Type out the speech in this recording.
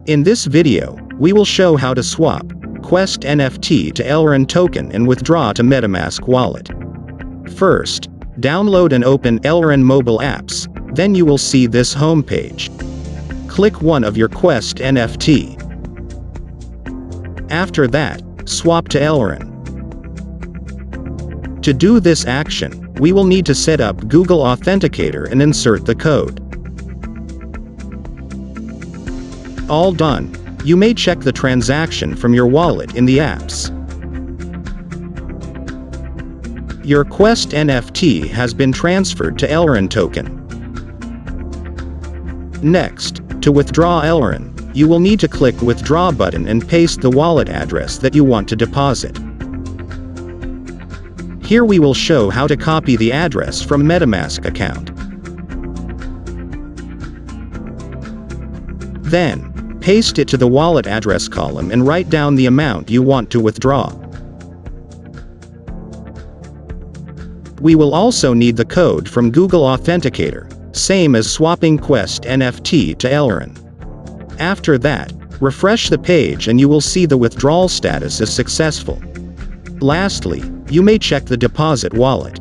In this video, we will show how to swap Quest NFT to ELRON token and withdraw to MetaMask wallet. First, download and open ELRON mobile apps, then you will see this homepage. Click one of your Quest NFT. After that, swap to ELRON. To do this action, we will need to set up Google Authenticator and insert the code. All done, you may check the transaction from your wallet in the apps. Your Quest NFT has been transferred to ELRON token. Next, to withdraw ELRON, you will need to click Withdraw button and paste the wallet address that you want to deposit. Here we will show how to copy the address from MetaMask account. Then, paste it to the wallet address column and write down the amount you want to withdraw. We will also need the code from Google Authenticator, same as swapping Quest NFT to ELRON. After that, refresh the page and you will see the withdrawal status is successful. Lastly, you may check the deposit wallet.